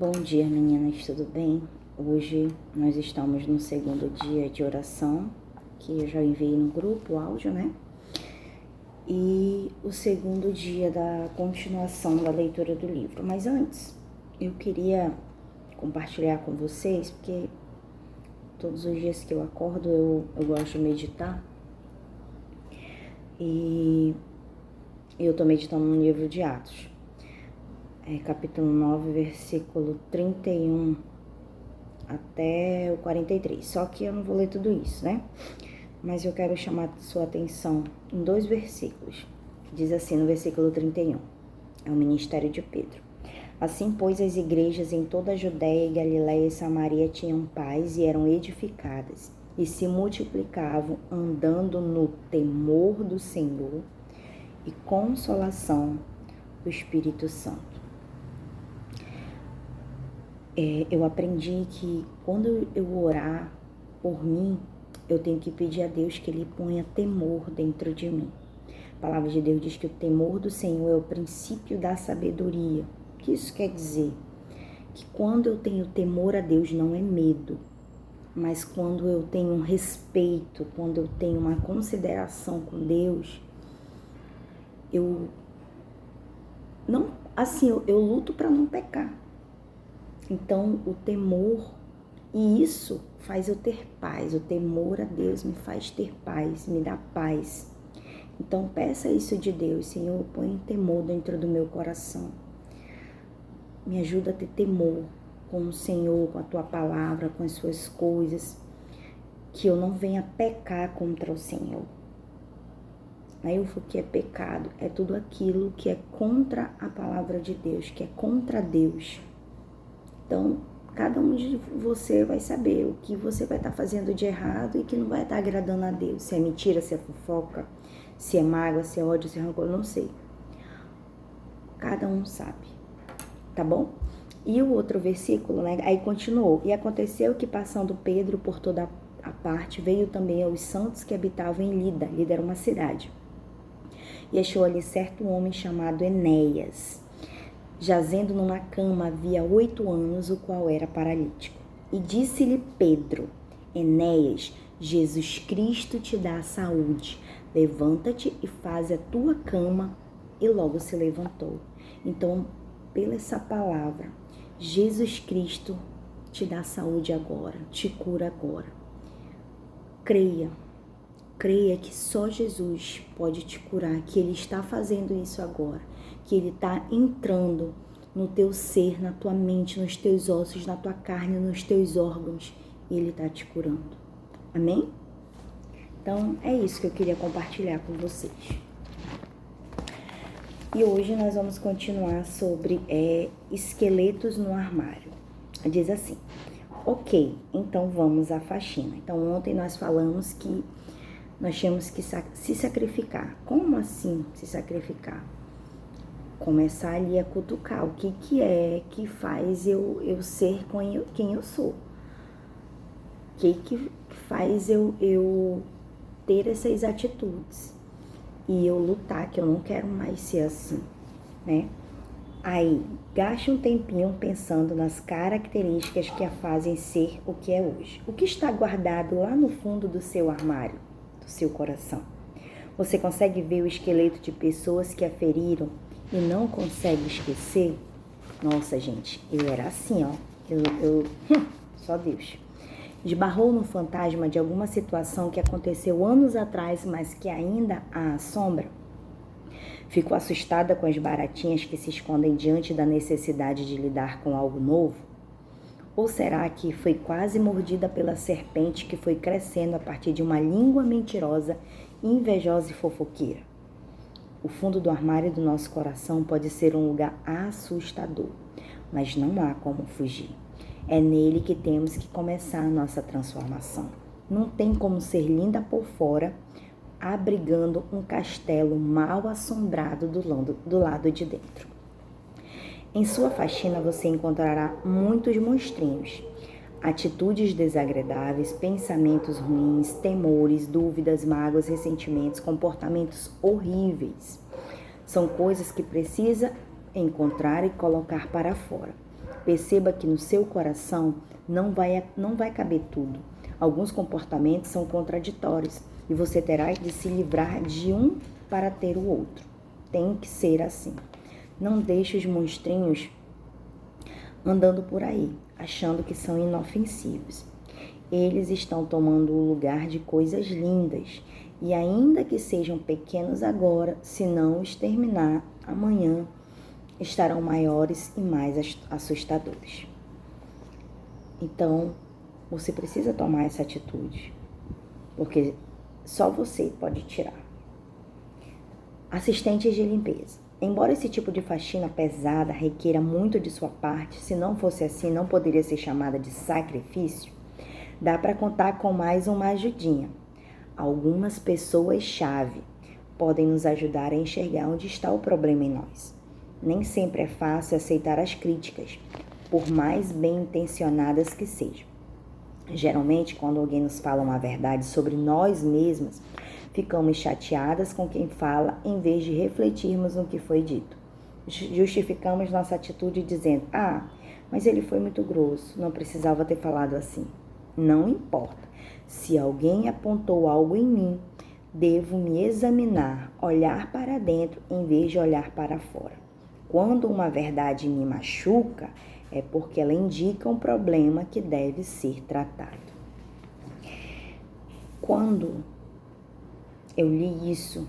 Bom dia, meninas, tudo bem? Hoje nós estamos no segundo dia de oração, que eu já enviei no grupo o áudio, né? E o segundo dia da continuação da leitura do livro. Mas antes, eu queria compartilhar com vocês, porque todos os dias que eu acordo eu gosto de meditar. E eu tô meditando no livro de Atos. Capítulo 9, versículo 31 até o 43. Só que eu não vou ler tudo isso, né? Mas eu quero chamar a sua atenção em 2 versículos. Diz assim no versículo 31. É o ministério de Pedro. Assim, pois, as igrejas em toda a Judéia e Galiléia e Samaria tinham paz e eram edificadas, e se multiplicavam, andando no temor do Senhor e consolação do Espírito Santo. Eu aprendi que quando eu orar por mim, eu tenho que pedir a Deus que Ele ponha temor dentro de mim. A palavra de Deus diz que o temor do Senhor é o princípio da sabedoria. O que isso quer dizer? Que quando eu tenho temor a Deus não é medo, mas quando eu tenho um respeito, quando eu tenho uma consideração com Deus, eu luto para não pecar. Então, o temor, e isso faz eu ter paz. O temor a Deus me faz ter paz, me dá paz. Então, peça isso de Deus. Senhor, põe temor dentro do meu coração. Me ajuda a ter temor com o Senhor, com a Tua palavra, com as Suas coisas. Que eu não venha pecar contra o Senhor. Aí o que é pecado? É tudo aquilo que é contra a palavra de Deus, que é contra Deus. Então, cada um de você vai saber o que você vai estar fazendo de errado e que não vai estar agradando a Deus. Se é mentira, se é fofoca, se é mágoa, se é ódio, se é rancor, eu não sei. Cada um sabe, tá bom? E o outro versículo, né? Aí continuou. E aconteceu que, passando Pedro por toda a parte, veio também aos santos que habitavam em Lida. Lida era uma cidade. E achou ali certo homem chamado Enéas, jazendo numa cama havia 8 anos, o qual era paralítico. E disse-lhe Pedro: Enéas, Jesus Cristo te dá a saúde. Levanta-te e faz a tua cama. E logo se levantou. Então, pela essa palavra, Jesus Cristo te dá saúde agora, te cura agora. Creia que só Jesus pode te curar, que Ele está fazendo isso agora, que Ele está entrando no teu ser, na tua mente, nos teus ossos, na tua carne, nos teus órgãos, e Ele está te curando. Amém? Então, é isso que eu queria compartilhar com vocês. E hoje nós vamos continuar sobre esqueletos no armário. Diz assim: ok, então vamos à faxina. Então, ontem nós falamos que nós tínhamos que se sacrificar. Como assim se sacrificar? Começar ali a cutucar. O que é que faz eu ser quem eu sou? O que faz eu ter essas atitudes? E eu lutar, que eu não quero mais ser assim, né? Aí, gaste um tempinho pensando nas características que a fazem ser o que é hoje. O que está guardado lá no fundo do seu armário, do seu coração? Você consegue ver o esqueleto de pessoas que a feriram e não consegue esquecer? Nossa, gente, eu era assim, ó. Só Deus. Esbarrou no fantasma de alguma situação que aconteceu anos atrás, mas que ainda a assombra? Ficou assustada com as baratinhas que se escondem diante da necessidade de lidar com algo novo? Ou será que foi quase mordida pela serpente que foi crescendo a partir de uma língua mentirosa, invejosa e fofoqueira? O fundo do armário do nosso coração pode ser um lugar assustador, mas não há como fugir. É nele que temos que começar a nossa transformação. Não tem como ser linda por fora, abrigando um castelo mal assombrado do lado de dentro. Em sua faxina você encontrará muitos monstrinhos, atitudes desagradáveis, pensamentos ruins, temores, dúvidas, mágoas, ressentimentos, comportamentos horríveis. São coisas que precisa encontrar e colocar para fora. Perceba que no seu coração não vai caber tudo. Alguns comportamentos são contraditórios e você terá de se livrar de um para ter o outro. Tem que ser assim. Não deixe os monstrinhos andando por aí, achando que são inofensivos. Eles estão tomando o lugar de coisas lindas, e ainda que sejam pequenos agora, se não os terminar, amanhã estarão maiores e mais assustadores. Então, você precisa tomar essa atitude, porque só você pode tirar. Assistentes de limpeza. Embora esse tipo de faxina pesada requeira muito de sua parte, se não fosse assim, não poderia ser chamada de sacrifício, dá para contar com mais uma ajudinha. Algumas pessoas-chave podem nos ajudar a enxergar onde está o problema em nós. Nem sempre é fácil aceitar as críticas, por mais bem intencionadas que sejam. Geralmente, quando alguém nos fala uma verdade sobre nós mesmas, ficamos chateadas com quem fala em vez de refletirmos no que foi dito. Justificamos nossa atitude dizendo: mas ele foi muito grosso, não precisava ter falado assim. Não importa. Se alguém apontou algo em mim, devo me examinar, olhar para dentro em vez de olhar para fora. Quando uma verdade me machuca, é porque ela indica um problema que deve ser tratado. Quando eu li isso,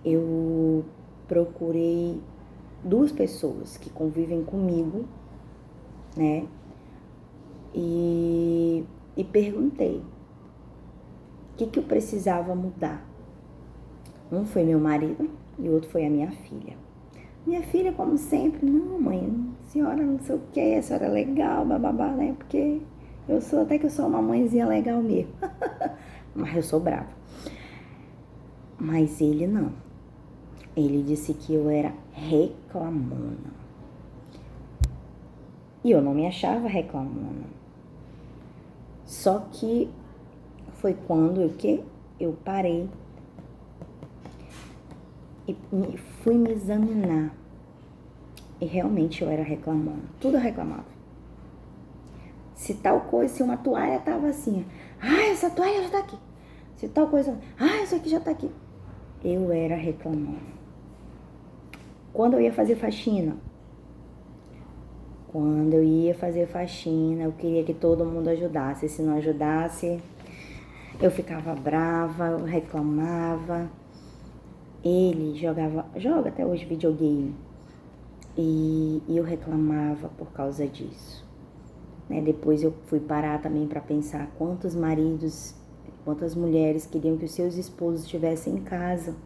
eu procurei 2 pessoas que convivem comigo, né? E perguntei o que eu precisava mudar. Um foi meu marido e o outro foi a minha filha. Minha filha, como sempre: não, mãe, a senhora não sei o que, a senhora é legal, bababá, né? Porque até que eu sou uma mãezinha legal mesmo. Mas eu sou brava. Mas ele não. Ele disse que eu era reclamona. E eu não me achava reclamona. Só que foi quando eu parei e fui me examinar. E realmente eu era reclamona. Tudo eu reclamava. Se tal coisa, se uma toalha tava assim: essa toalha já tá aqui. Se tal coisa: isso aqui já tá aqui. Eu era reclamona. Quando eu ia fazer faxina, eu queria que todo mundo ajudasse. Se não ajudasse, eu ficava brava, eu reclamava. Ele joga até hoje videogame. E eu reclamava por causa disso. Né? Depois eu fui parar também para pensar quantos maridos, quantas mulheres queriam que os seus esposos estivessem em casa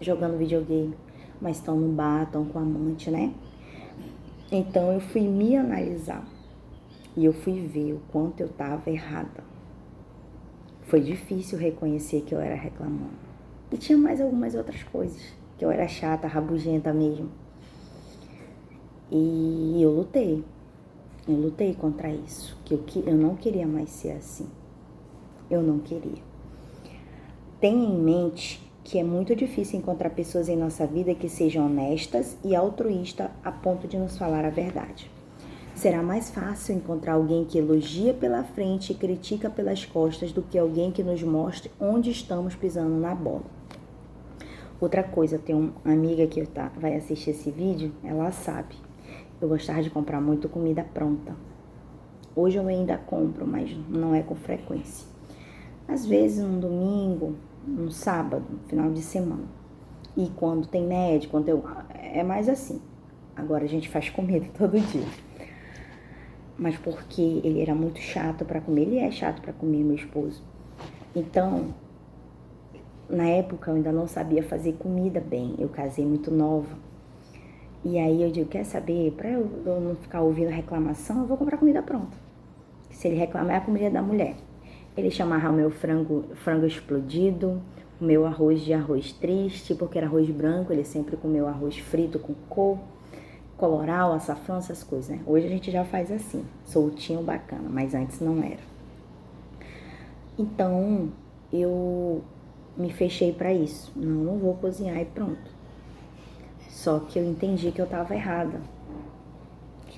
jogando videogame, mas estão no bar, estão com amante, né? Então eu fui me analisar e eu fui ver o quanto eu estava errada. Foi difícil reconhecer que eu era reclamona. E tinha mais algumas outras coisas, que eu era chata, rabugenta mesmo. E eu lutei contra isso, que eu não queria mais ser assim. Eu não queria. Tenha em mente que é muito difícil encontrar pessoas em nossa vida que sejam honestas e altruístas a ponto de nos falar a verdade. Será mais fácil encontrar alguém que elogia pela frente e critica pelas costas do que alguém que nos mostre onde estamos pisando na bola. Outra coisa, tem uma amiga que vai assistir esse vídeo, ela sabe. Eu gostava de comprar muito comida pronta. Hoje eu ainda compro, mas não é com frequência. Às vezes, num domingo, num sábado, final de semana. E quando tem médico, é mais assim. Agora a gente faz comida todo dia. Mas porque ele era muito chato para comer. Ele é chato para comer, meu esposo. Então, na época eu ainda não sabia fazer comida bem. Eu casei muito nova. E aí eu digo: quer saber? Para eu não ficar ouvindo reclamação, eu vou comprar comida pronta. Se ele reclamar, é a comida da mulher. Ele chamava o meu frango explodido, o meu arroz triste, porque era arroz branco. Ele sempre comeu arroz frito com coloral, açafrão, essas coisas, né? Hoje a gente já faz assim, soltinho, bacana, mas antes não era. Então, eu me fechei para isso. Não vou cozinhar e pronto. Só que eu entendi que eu estava errada.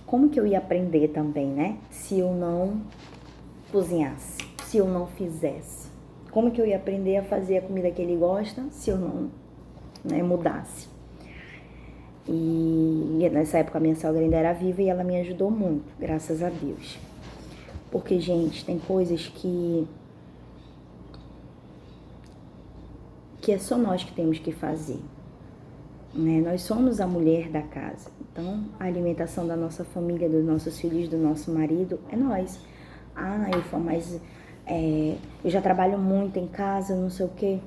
como que eu ia aprender também, né? Se eu não cozinhasse, se eu não fizesse. Como que eu ia aprender a fazer a comida que ele gosta se eu não, né, mudasse? E nessa época a minha sogra ainda era viva e ela me ajudou muito, graças a Deus. Porque, gente, tem coisas que é só nós que temos que fazer, né? Nós somos a mulher da casa. Então, a alimentação da nossa família, dos nossos filhos, do nosso marido, é nós. Ah, Nailfa, mas eu já trabalho muito em casa, não sei o quê.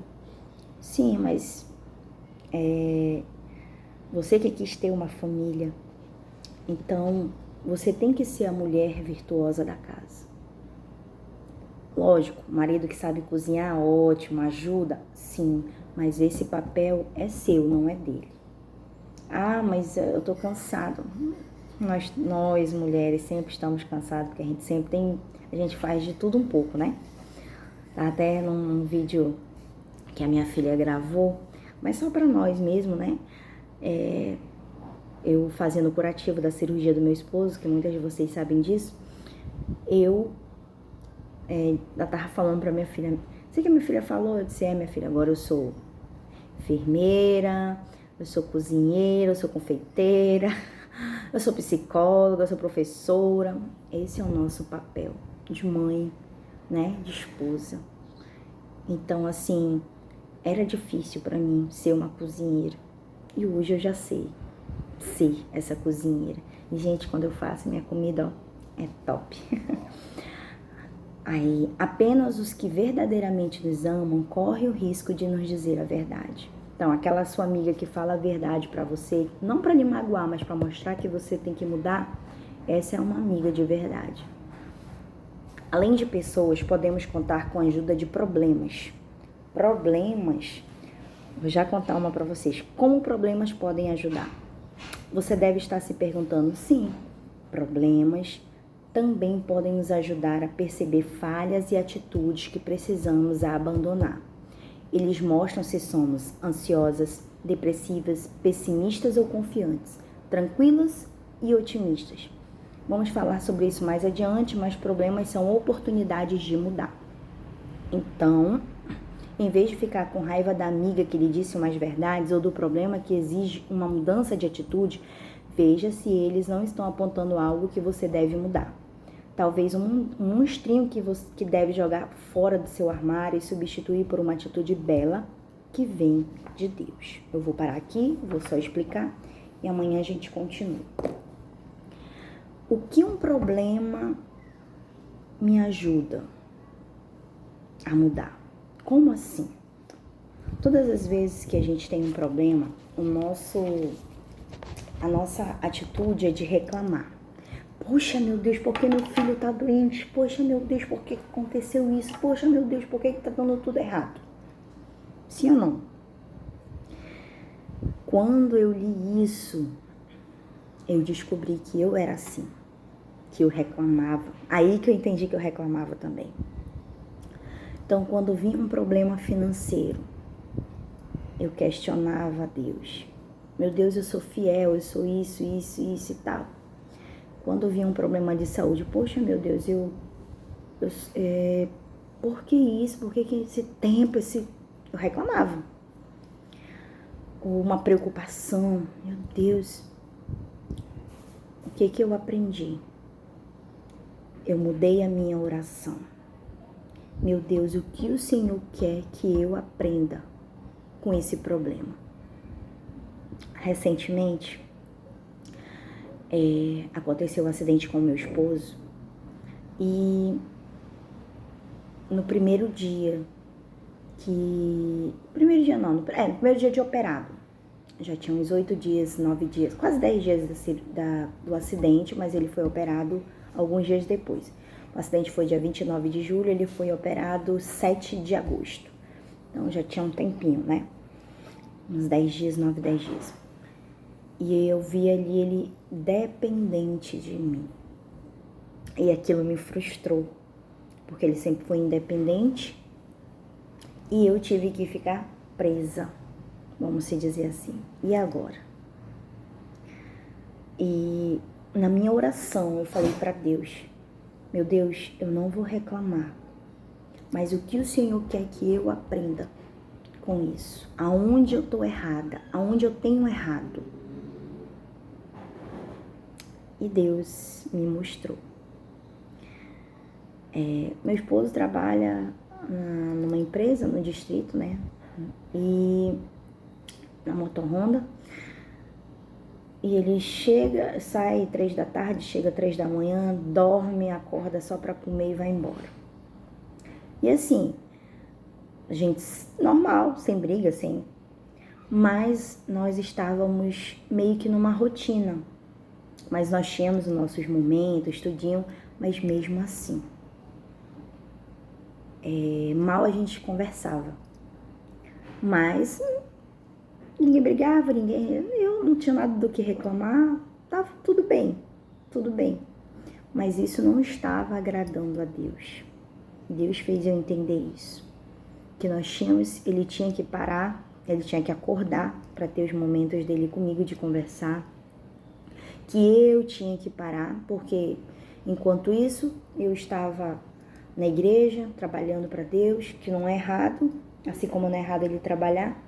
Sim, mas você que quis ter uma família, então você tem que ser a mulher virtuosa da casa. Lógico, o marido que sabe cozinhar, ótimo, ajuda, sim, mas esse papel é seu, não é dele. Ah, mas eu tô cansado. Nós mulheres sempre estamos cansadas, porque a gente faz de tudo um pouco, né? Até num vídeo que a minha filha gravou, mas só pra nós mesmo, né? Eu fazendo o curativo da cirurgia do meu esposo, que muitas de vocês sabem disso, eu tava falando pra minha filha, sei que a minha filha falou, eu disse, minha filha, agora eu sou enfermeira, eu sou cozinheira, eu sou confeiteira, eu sou psicóloga, eu sou professora. Esse é o nosso papel de mãe, né, de esposa. Então, assim, era difícil pra mim ser uma cozinheira. E hoje eu já sei ser essa cozinheira. E, gente, quando eu faço minha comida, ó, é top. Aí, apenas os que verdadeiramente nos amam correm o risco de nos dizer a verdade. Então, aquela sua amiga que fala a verdade pra você, não pra lhe magoar, mas pra mostrar que você tem que mudar, essa é uma amiga de verdade. Além de pessoas, podemos contar com a ajuda de problemas. Problemas, vou já contar uma pra vocês. Como problemas podem ajudar? Você deve estar se perguntando, sim, problemas também podem nos ajudar a perceber falhas e atitudes que precisamos abandonar. Eles mostram se somos ansiosas, depressivas, pessimistas ou confiantes, tranquilas e otimistas. Vamos falar sobre isso mais adiante, mas problemas são oportunidades de mudar. Então, em vez de ficar com raiva da amiga que lhe disse umas verdades ou do problema que exige uma mudança de atitude, veja se eles não estão apontando algo que você deve mudar. Talvez um monstrinho que deve jogar fora do seu armário e substituir por uma atitude bela que vem de Deus. Eu vou parar aqui, vou só explicar e amanhã a gente continua. O que um problema me ajuda a mudar? Como assim? Todas as vezes que a gente tem um problema, a nossa atitude é de reclamar. Poxa, meu Deus, por que meu filho tá doente? Poxa, meu Deus, por que aconteceu isso? Poxa, meu Deus, por que tá dando tudo errado? Sim ou não? Quando eu li isso, eu descobri que eu era assim, que eu reclamava. Aí que eu entendi que eu reclamava também. Então, quando vinha um problema financeiro, eu questionava a Deus. Meu Deus, eu sou fiel, eu sou isso e tal. Quando vinha um problema de saúde, poxa, meu Deus, por que isso? Por que esse tempo, eu reclamava. Ou uma preocupação, meu Deus, o que eu aprendi? Eu mudei a minha oração. Meu Deus, o que o Senhor quer que eu aprenda com esse problema? Recentemente, aconteceu um acidente com o meu esposo e no primeiro dia no primeiro dia de operado, já tinha uns 8 dias, 9 dias, quase 10 dias do acidente, mas ele foi operado alguns dias depois. O acidente foi dia 29 de julho, ele foi operado 7 de agosto, então já tinha um tempinho, né? Uns 10 dias, 9, 10 dias. E eu vi ali ele dependente de mim. E aquilo me frustrou, porque ele sempre foi independente e eu tive que ficar presa, vamos se dizer assim. E agora? E na minha oração, eu falei para Deus, meu Deus, eu não vou reclamar, mas o que o Senhor quer que eu aprenda com isso? Aonde eu estou errada? Aonde eu tenho errado? E Deus me mostrou. Meu esposo trabalha numa empresa no distrito, né? E na Motor Honda. E ele sai 3 da tarde, chega 3 da manhã, dorme, acorda só para comer e vai embora. E assim, a gente normal, sem briga, sem. Mas nós estávamos meio que numa rotina. Mas nós tínhamos os nossos momentos, tudinho, mas mesmo assim. Mal a gente conversava. Mas ninguém brigava, eu não tinha nada do que reclamar, tava tudo bem. Mas isso não estava agradando a Deus. Deus fez eu entender isso. Que ele tinha que parar, ele tinha que acordar para ter os momentos dele comigo de conversar. Que eu tinha que parar, porque enquanto isso eu estava na igreja, trabalhando para Deus, que não é errado, assim como não é errado ele trabalhar,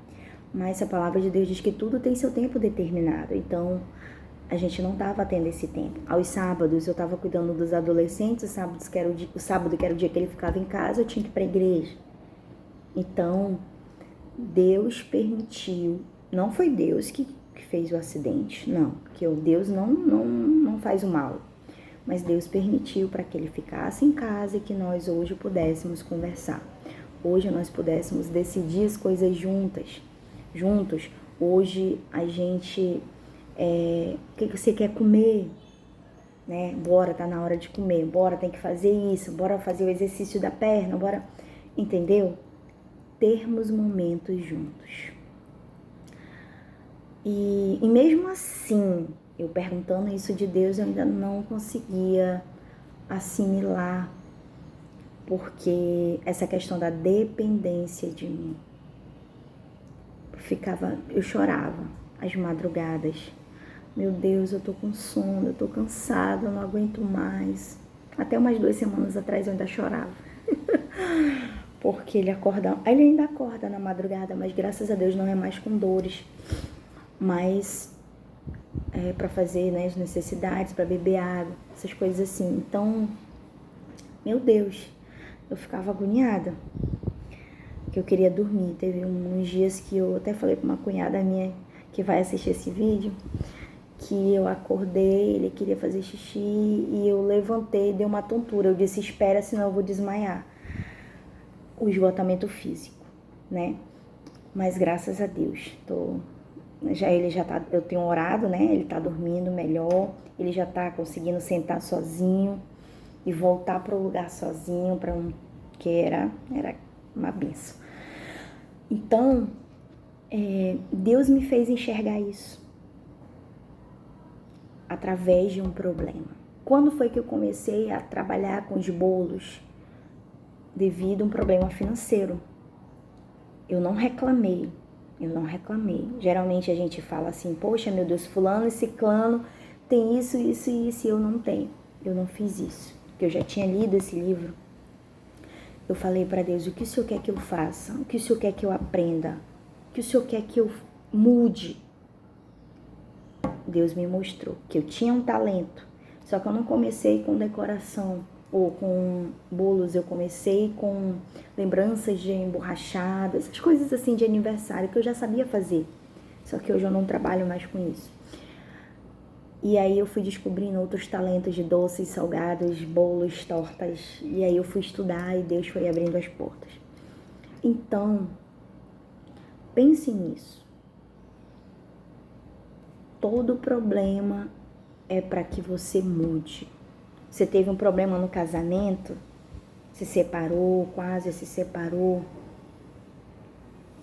mas a palavra de Deus diz que tudo tem seu tempo determinado, então a gente não estava tendo esse tempo. Aos sábados eu estava cuidando dos adolescentes, o sábado que era o dia que ele ficava em casa, eu tinha que ir para a igreja. Então, Deus permitiu, não foi Deus que fez o acidente, não, porque Deus não faz o mal, mas Deus permitiu para que ele ficasse em casa e que nós hoje pudéssemos conversar. Hoje nós pudéssemos decidir as coisas juntos. Hoje a gente, o que você quer comer? Né? Bora, tá na hora de comer, bora, tem que fazer isso, bora fazer o exercício da perna, bora, entendeu? Termos momentos juntos. E mesmo assim, eu perguntando isso de Deus, eu ainda não conseguia assimilar, porque essa questão da dependência de mim, eu chorava às madrugadas. Meu Deus, eu tô com sono, eu tô cansada, eu não aguento mais. Até umas 2 semanas atrás eu ainda chorava. Porque ele ainda acorda na madrugada, mas graças a Deus não é mais com dores. Mas para fazer, né, as necessidades, para beber água, essas coisas assim. Então, meu Deus, eu ficava agoniada, que eu queria dormir. Teve uns dias que eu até falei para uma cunhada minha que vai assistir esse vídeo, que eu acordei, ele queria fazer xixi e eu levantei, deu uma tontura. Eu disse, espera, senão eu vou desmaiar. O esgotamento físico, né? Mas graças a Deus, eu tenho orado, né? Ele tá dormindo melhor, ele já tá conseguindo sentar sozinho e voltar para o lugar sozinho, que era uma benção. Então, Deus me fez enxergar isso através de um problema. Quando foi que eu comecei a trabalhar com os bolos? Devido a um problema financeiro. Eu não reclamei. Geralmente a gente fala assim, poxa, meu Deus, fulano e ciclano tem isso, isso e isso, e eu não tenho. Eu não fiz isso, porque eu já tinha lido esse livro. Eu falei para Deus, o que o Senhor quer que eu faça? O que o Senhor quer que eu aprenda? O que o Senhor quer que eu mude? Deus me mostrou que eu tinha um talento, só que eu não comecei com decoração ou com bolos, eu comecei com lembranças de emborrachadas, essas coisas assim de aniversário que eu já sabia fazer, só que hoje eu não trabalho mais com isso. E aí eu fui descobrindo outros talentos de doces, salgados, bolos, tortas, e aí eu fui estudar e Deus foi abrindo as portas. Então, pense nisso. Todo problema é para que você mude. Você teve um problema no casamento, se separou, quase se separou.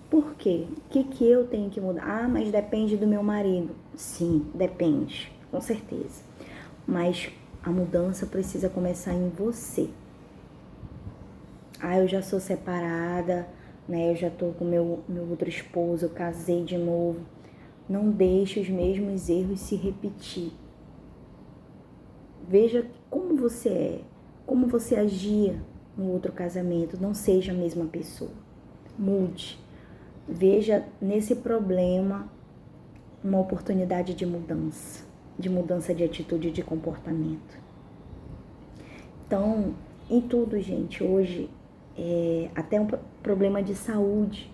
Por quê? O que eu tenho que mudar? Ah, mas depende do meu marido. Sim, depende, com certeza. Mas a mudança precisa começar em você. Ah, eu já sou separada, né? Eu já tô com meu outro esposo, eu casei de novo. Não deixe os mesmos erros se repetir. Veja como você é, como você agia no outro casamento. Não seja a mesma pessoa. Mude. Veja nesse problema uma oportunidade de mudança de atitude, de comportamento. Então, em tudo, gente, hoje, até um problema de saúde.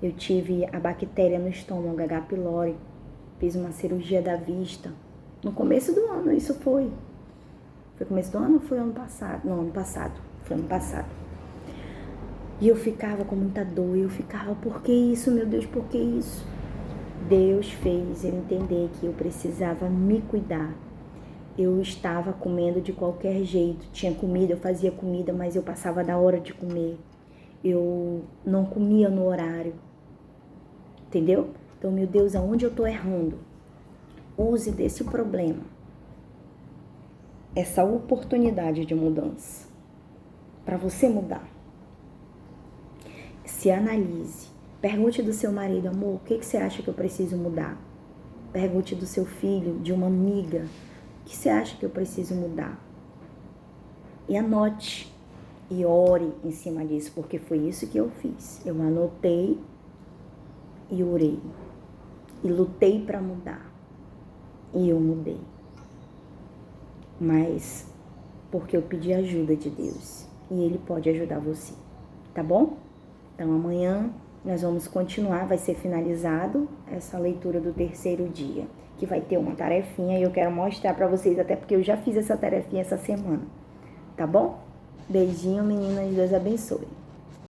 Eu tive a bactéria no estômago, H. pylori, fiz uma cirurgia da vista. No começo do ano, isso foi. Foi começo do ano ou foi ano passado? Não, ano passado. Foi ano passado. E eu ficava com muita dor, eu ficava, por que isso, meu Deus, por que isso? Deus fez eu entender que eu precisava me cuidar. Eu estava comendo de qualquer jeito, tinha comida, eu fazia comida, mas eu passava da hora de comer. Eu não comia no horário, entendeu? Então, meu Deus, aonde eu tô errando? Use desse problema, essa oportunidade de mudança, para você mudar. Se analise. Pergunte do seu marido, amor, o que você acha que eu preciso mudar? Pergunte do seu filho, de uma amiga, o que você acha que eu preciso mudar? E anote e ore em cima disso, porque foi isso que eu fiz. Eu anotei e orei. E lutei para mudar. E eu mudei. Mas porque eu pedi ajuda de Deus. E Ele pode ajudar você. Tá bom? Então amanhã nós vamos continuar, vai ser finalizado essa leitura do 3º dia, que vai ter uma tarefinha e eu quero mostrar para vocês, até porque eu já fiz essa tarefinha essa semana. Tá bom? Beijinho, meninas. Deus abençoe.